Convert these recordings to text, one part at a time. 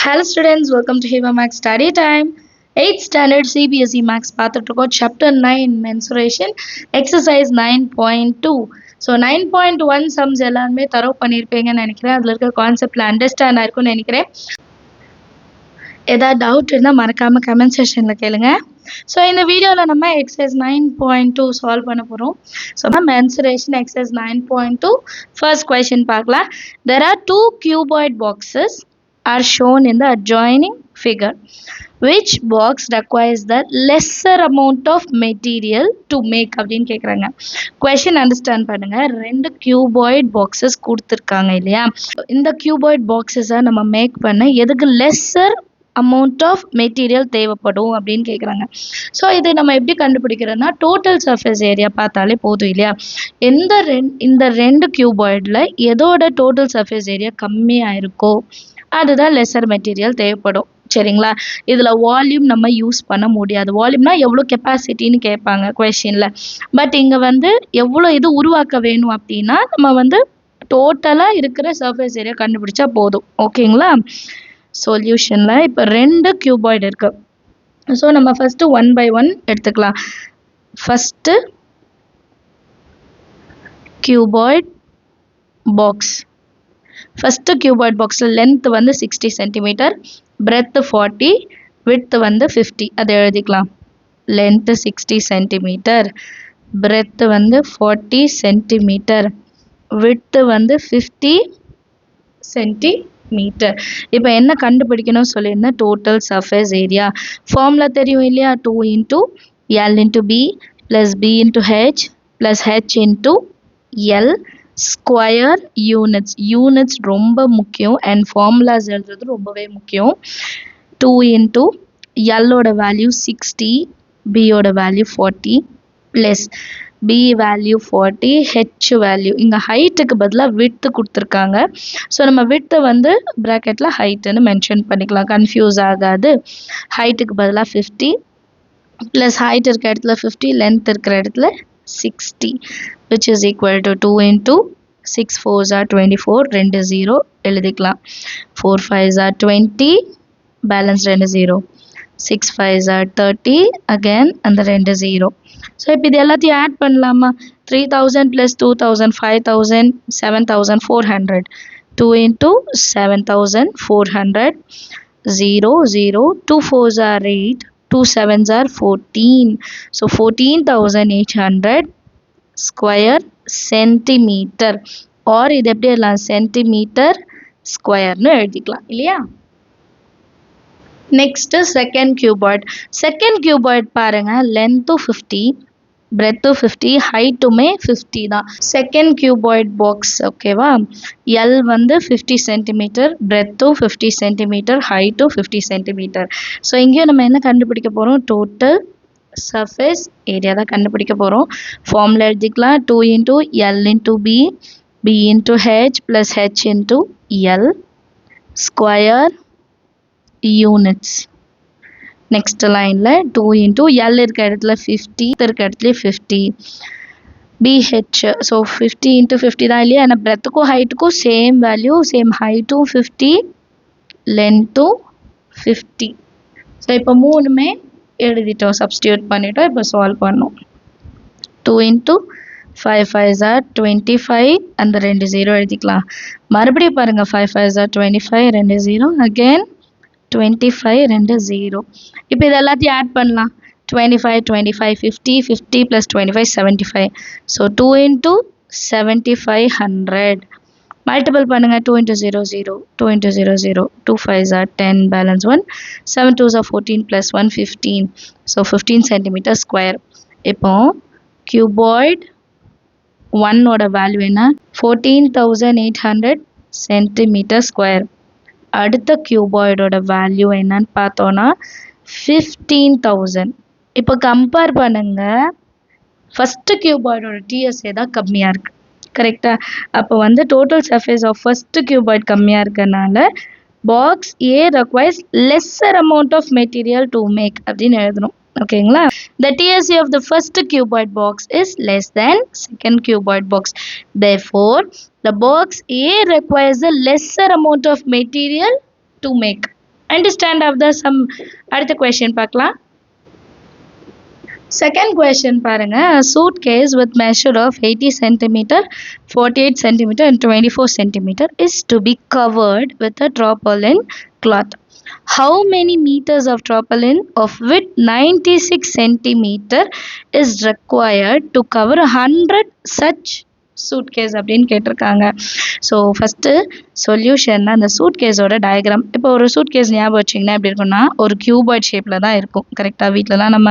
Hello students, welcome to Hiva Max Study Time. 8th standard CBSE Max பார்த்துட்டு chapter 9 mensuration exercise 9.2. So 9.1 sums எல்லாமே தரவு பண்ணியிருப்பீங்கன்னு நினைக்கிறேன். அதில் இருக்க கான்செப்டில் அண்டர்ஸ்டாண்ட் ஆயிருக்கும்னு நினைக்கிறேன். ஏதாவது டவுட் இருந்தால் மறக்காமல் கமெண்ட் செஷனில் கேளுங்க. ஸோ இந்த வீடியோவில் நம்ம எக்ஸசைஸ் 9.2 சால்வ் பண்ண போகிறோம். So mensuration exercise 9.2 first question பார்க்கலாம். There are two cuboid boxes are shown in the adjoining figure. Which box requires the lesser amount of material to make அப்படின்னு கேட்குறாங்க. கொஷின் அண்டர்ஸ்டாண்ட் பண்ணுங்க. ரெண்டு கியூபாய்ட் பாக்ஸஸ் கொடுத்துருக்காங்க இல்லையா? இந்த கியூபாய்ட் பாக்ஸஸை நம்ம make பண்ண எதுக்கு லெஸ்ஸர் அமௌண்ட் ஆஃப் மெட்டீரியல் தேவைப்படும் அப்படின்னு கேட்குறாங்க. ஸோ இது நம்ம எப்படி கண்டுபிடிக்கிறோன்னா டோட்டல் சர்ஃபேஸ் ஏரியா பார்த்தாலே போதும் இல்லையா? இந்த ரெண்டு கியூபாய்டில் எதோட டோட்டல் சர்ஃபேஸ் ஏரியா கம்மியாக இருக்கோ அதுதான் லெஸர் மெட்டீரியல் தேவைப்படும். சரிங்களா? இதில் வால்யூம் நம்ம யூஸ் பண்ண முடியாது. வால்யூம்னா எவ்வளோ கெப்பாசிட்டின்னு கேட்பாங்க கொஷினில். பட் இங்கே எவ்வளோ இது உருவாக்க வேணும் அப்படின்னா நம்ம டோட்டலாக இருக்கிற சர்ஃபேஸ் ஏரியா கண்டுபிடிச்சா போதும். ஓகேங்களா? சொல்யூஷனில் இப்போ ரெண்டு கியூபாய்டு இருக்குது. ஸோ நம்ம ஃபஸ்ட்டு 1 by 1 எடுத்துக்கலாம். First cuboid box. First cuboid பாக்ஸில் லென்த் 60 சென்டிமீட்டர், பிரெத் 40, விட்த் 50. அதை எழுதிக்கலாம். Length 60 centimetre, breadth 40 centimetre, width 50 centimetre. இப்போ என்ன கண்டுபிடிக்கணும் சொல்லியிருந்தேன்? Total surface area. ஃபார்முலா தெரியும் இல்லையா? 2 into L into B plus B into H plus H into L square units. Units ரொம்ப முக்கியம் அண்ட் ஃபார்முலாஸ் எழுதுறது ரொம்பவே முக்கியம். 2 into எல்லோட வேல்யூ 60, பியோட value 40 plus B value 40, H value. இங்கே ஹைட்டுக்கு பதிலாக விட்த்து கொடுத்துருக்காங்க. ஸோ நம்ம விட்த்தை ப்ராக்கெட்டில் ஹைட்டுன்னு மென்ஷன் பண்ணிக்கலாம், கன்ஃபியூஸ் ஆகாது. ஹைட்டுக்கு பதிலாக 50 ப்ளஸ் ஹைட் இருக்கிற இடத்துல 50, லென்த் இருக்கிற இடத்துல 60, which is equal to 2 into 6 4s are 24, 2 0 எழுதிக்கலாம். 4 5s are 20, balance 2 0, 6 5s are 30, again அந்த 2 0. ஸோ இப்போ இது எல்லாத்தையும் ஆட் பண்ணலாமா? 3000 plus 2000 5000 7400. 2 into 7400, 0 0, 2 4s are 8, 2 7s are 14. So 14,800 square centimetre. Or இது எப்படி எழுதலாம்? சென்டிமீட்டர் ஸ்கொயர்னு எழுதிக்கலாம் இல்லையா? Next second cuboid. Second cuboid பாருங்கள், லென்த்தும் 50, பிரெத்தும் 50, ஹைட்டுமே 50 தான். செகண்ட் கியூபாய்ட் பாக்ஸ் ஓகேவா? எல் 50 சென்டிமீட்டர், பிரெத்தும் 50 சென்டிமீட்டர், ஹைட்டும் 50 சென்டிமீட்டர். ஸோ இங்கேயும் நம்ம என்ன கண்டுபிடிக்க போகிறோம்? டோட்டல் சர்ஃபேஸ் ஏரியா தான் கண்டுபிடிக்க போகிறோம். ஃபார்முலா எழுதிக்கலாம். 2 into L into B, B into H plus H into L square units. Next லைனில் 2 into L இருக்க இடத்துல 50, இருக்க இடத்துல 50, BH. ஸோ 50 into 50 தான் இல்லையா? ஆனால் பிரெத்துக்கும் ஹைட்டுக்கும் சேம் வேல்யூ, சேம் ஹைட்டும் 50, லென்த்தும் 50. ஸோ இப்போ மூணுமே எழுதிட்டோம், சப்ஸ்டியூட் பண்ணிட்டோம். இப்போ சால்வ் பண்ணோம். 2 into 5 5s are 25, அந்த 2 0 எழுதிக்கலாம். மறுபடியும் பாருங்கள், 5 5s are 25, 2 0, அகெயின் 25, 2 0. இப்போ இது எல்லாத்தையும் ஆட் பண்ணலாம். 25 25 50, 50 plus 25 75. So 2 into 7500. மல்டிபிள் பண்ணுங்கள். 2 into 0 0, 2 into 0 0, 2 5s are 10, balance 1, 7 2s are 14 plus 1 15. So 15 centimetre square. இப்போ கியூபாய்ட் 1ஓட வேல்யூ என்ன? 14,800 சென்டிமீட்டர் ஸ்கொயர். அடுத்த கியூபாய்டோட வேல்யூ என்னன்னு பார்த்தோன்னா 15,000. இப்போ கம்பேர் பண்ணுங்கள். ஃபஸ்ட்டு கியூபாய்டோட டிஎஸ்ஏ தான் கம்மியாக இருக்குது, கரெக்டாக? அப்போ total surface of first cuboid கம்மியாக இருக்கனால box A requires lesser amount of material to make அப்படின்னு எழுதணும். ஓகேங்களா? The TSE of the first cuboid box is less than second cuboid box. Therefore, the box A requires a lesser amount of material to make. Understand of the sum. அடுத்த question பார்க்கலாம். Second question பாருங்க, a suitcase with measure of 80 centimeter, 48 centimeter and 24 centimeter is to be covered with a tarpaulin cloth. How many meters of tarpaulin of width 96 centimeter is required to cover 100 such suitcase அப்படின்னு கேட்டிருக்காங்க. So first சொல்யூஷன்னா அந்த சூட்கேஸோட diagram. இப்போ ஒரு suitcase ஞாபகம் வச்சிங்கன்னா எப்படி இருக்குன்னா ஒரு கியூபாய்ட் ஷேப்பில் தான் இருக்கும். கரெக்டாக வீட்டிலலாம் நம்ம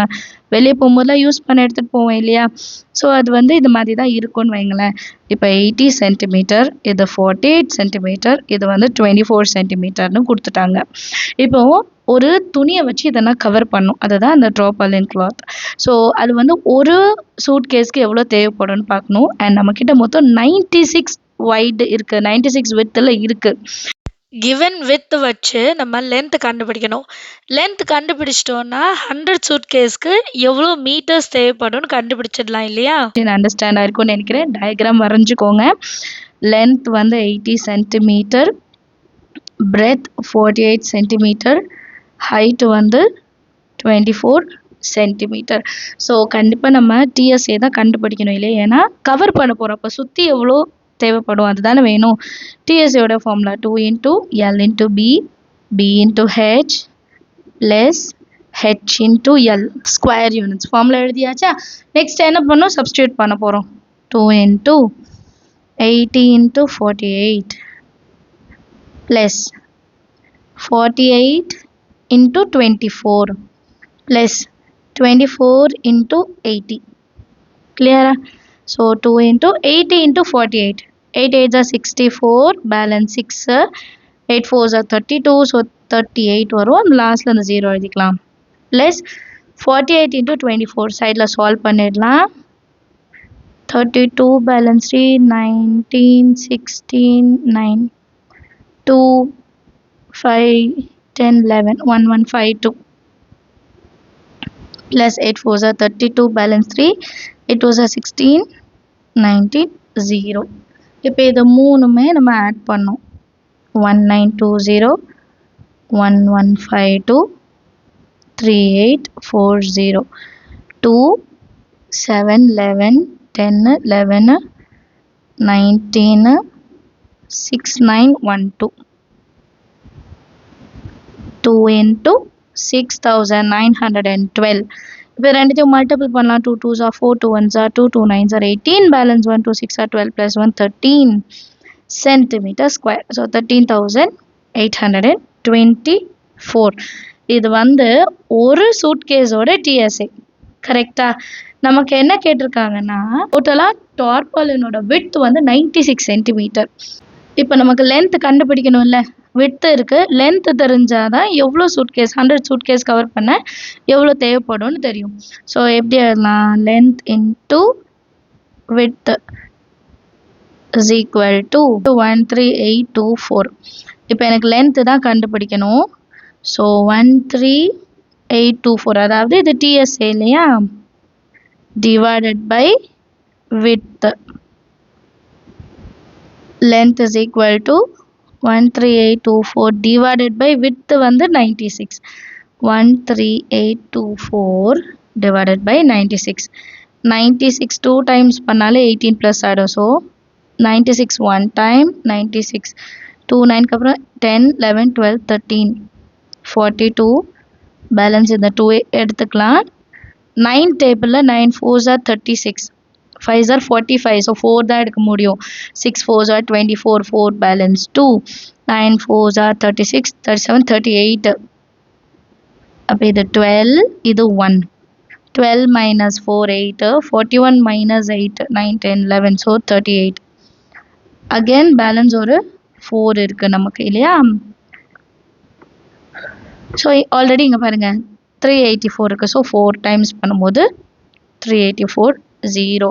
வெளியே போகும்போதெல்லாம் யூஸ் பண்ண எடுத்துகிட்டு போவோம் இல்லையா? ஸோ அது வந்து இது மாதிரி தான் இருக்கும்னு வைங்களேன். இப்போ 80 சென்டிமீட்டர், இது 48 சென்டிமீட்டர், இது வந்து 24 சென்டிமீட்டர்னு கொடுத்துட்டாங்க. இப்போது ஒரு துணியை வச்சு இதெல்லாம் கவர் பண்ணும், அதுதான் அந்த tarpaulin cloth. ஸோ அது வந்து ஒரு சூட்கேஸ்க்கு எவ்வளோ தேவைப்படும்னு பார்க்கணும். அண்ட் நம்மக்கிட்ட மொத்தம் 96 வைடு இருக்குது, 96 வித்தில் இருக்குது. கிவன் வித் வச்சு நம்ம லென்த் கண்டுபிடிக்கணும். லென்த் கண்டுபிடிச்சிட்டோன்னா 100 சூட்கேஸ்க்கு எவ்வளோ மீட்டர்ஸ் தேவைப்படும்னு கண்டுபிடிச்சிடலாம் இல்லையா? அண்டர்ஸ்டாண்ட் ஆயிருக்கும்னு நினைக்கிறேன். டயக்ராம் வரைஞ்சிக்கோங்க. லென்த் வந்து 80 சென்டிமீட்டர், பிரெத் 48 சென்டிமீட்டர், ஹைட் வந்து 24 சென்டிமீட்டர். ஸோ கண்டிப்பாக நம்ம டிஎஸ்ஏ தான் கண்டுபிடிக்கணும் இல்லையா? ஏன்னா கவர் பண்ண போகிறோம், அப்போ சுற்றி எவ்வளோ தேவைப்படும் அதுதானே வேணும். டிஎஸ்ஏயோட formula 2 into L into B, B into H plus H into L square units. Formula எழுதியாச்சா? நெக்ஸ்ட் என்ன பண்ணோம்? சப்ஸ்டியூட் பண்ண போகிறோம். 2 into 80 into 48 plus 48 into 24 plus 24 into 80. Clear? So 2 into 80 into 48. 8 8s are 64, balance 6, 8 4s are 32, so 38 வரும். லாஸ்ட்ல அந்த 0 எழுதிக்கலாம். Plus 48 into 24 சைடில் சால்வ் பண்ணிடலாம். 32 balance 3, 19, 16, 9, 2, 5, 10, 11, 1, 1, 5, 2. Plus 8 4s are 32, balance 3, 8 2s are 16, 19, 0. இப்போ இது மூணுமே நம்ம ஆட் பண்ணோம். 1920, 1152, 3840, 2, 7, 11, 10, 11, 19, 6912. 2 into 6912. இப்போ ரெண்டுத்தையும் மல்டிபிள் பண்ணலாம். 2 2s are 4, 2 1s are 2, 2 9s are 18, balance 1 2 6 are 12 plus 1 13 centimeter square. So 13,824. இது வந்து ஒரு சூட்கேஸோட டிஎஸ்ஏ. கரெக்டா? நமக்கு என்ன கேட்டிருக்காங்கன்னா டோட்டலாக டார்பாலினோட விட்த் வந்து 96 சென்டிமீட்டர். இப்போ நமக்கு லென்த் கண்டுபிடிக்கணும்ல, விட்த் இருக்குது, லென்த் தெரிஞ்சால் தான் எவ்வளோ சூட்கேஸ் 100 சூட்கேஸ் கவர் பண்ண எவ்வளோ தேவைப்படும்னு தெரியும். ஸோ எப்படி எழுதலாம்? Length into width is equal to 13824. இப்போ எனக்கு லென்த்து தான் கண்டுபிடிக்கணும். ஸோ 13824, அதாவது இது டிஎஸ்ஏ இல்லையா, divided by width. length is equal to 13824 divided by width வந்து 96. 13824 divided by 96. 96 2 times பண்ணாலே 18 plus ஆடும். ஸோ 96 1 time, 96 2 9 அப்புறம் 10 11 12 13 42. பேலன்ஸ் இந்த 2 எடுத்துக்கலாம். 9 டேபிளில் 9 4s are 36, 5s are 45, so 4 தான் எடுக்க முடியும். 6 4s are 24, 4 balance 2, 9 4s are 36, 37 38. அப்போ இது 12, இது 1. 12 minus 4 8, 41 minus 8 9 10 11, so 38. again balance ஒரு 4 இருக்கு நமக்கு இல்லையா? ஸோ ஆல்ரெடி இங்கே பாருங்கள் 384 இருக்குது. ஸோ 4 டைம்ஸ் பண்ணும்போது 384 0.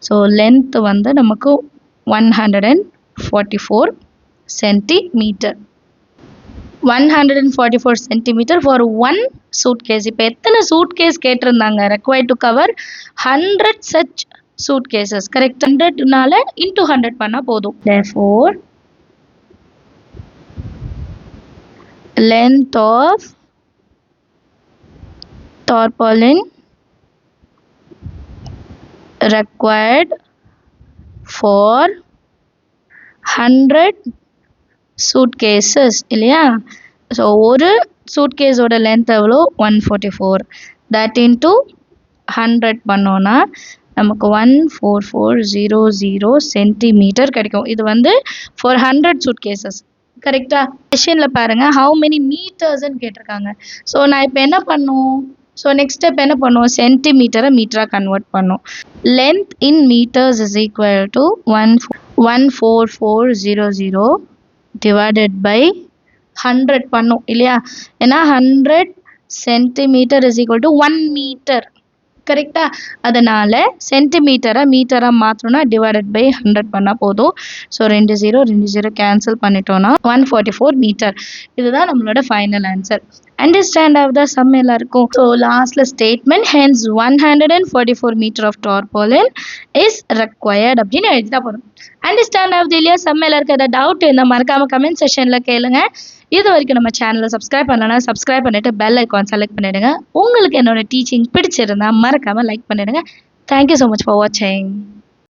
ஸோ லென்த் வந்து நமக்கு 144 centimetre. 144 centimetre for one suitcase. இப்போ எத்தனை சூட்கேஸ் கேட்டிருந்தாங்க? Required to cover 100 such suitcases. Correct? 100னால இன்டூ 100 பண்ணால் போதும். therefore length of tarpaulin required for 100 suitcases இல்லையா? ஸோ ஒரு சூட்கேஸோட லென்த் எவ்வளோ 144 தட் இன்ட்டு 100 பண்ணோன்னா நமக்கு 14400 சென்டிமீட்டர் கிடைக்கும். இது வந்து ஃபார் 100 சூட்கேசஸ். கரெக்டாக? கொஷினில் பாருங்கள் ஹவு மெனி மீட்டர்ஸ்ன்னு கேட்டிருக்காங்க. ஸோ நான் இப்போ என்ன பண்ணும்? ஸோ நெக்ஸ்ட் ஸ்டெப் என்ன பண்ணுவோம்? சென்டிமீட்டரை மீட்டராக கன்வெர்ட் பண்ணும். Length in metres is equal to 14400 divided by 100 பண்ணும் இல்லையா? ஏன்னா 100 centimetre is equal to 1 metre. கரெக்டா? அதனால சென்டிமீட்டரை மீட்டராக மாற்றணும்னா டிவைடட் பை 100 பண்ணால் போதும். ஸோ 2 0 கேன்சல் பண்ணிட்டோன்னா 144 மீட்டர். இதுதான் நம்மளோட final answer. Understand of the sum எல்லாருக்கும். ஸோ லாஸ்ட்ல statement hence 144 metre of tarpaulin is required அப்படின்னு எழுதிட்டா போதும். அண்டர்ஸ்டாண்ட் ஆஃப் தி இல்லையா சம் எல்லாருக்கும் ஏதாவது டவுட் இருந்தால் மறக்காம கமெண்ட் செஷனில் கேளுங்க. இது வரைக்கும் நம்ம சேனலை சப்ஸ்கிரைப் பண்ணலன்னா சப்ஸ்கிரைப் பண்ணிட்டு பெல் ஐக்கான் செலக்ட் பண்ணிடுங்க. உங்களுக்கு என்னோட டீச்சிங் பிடிச்சிருந்தா மறக்காம லைக் பண்ணிடுங்க. தேங்க்யூ ஸோ மச் ஃபார் வாட்சிங்.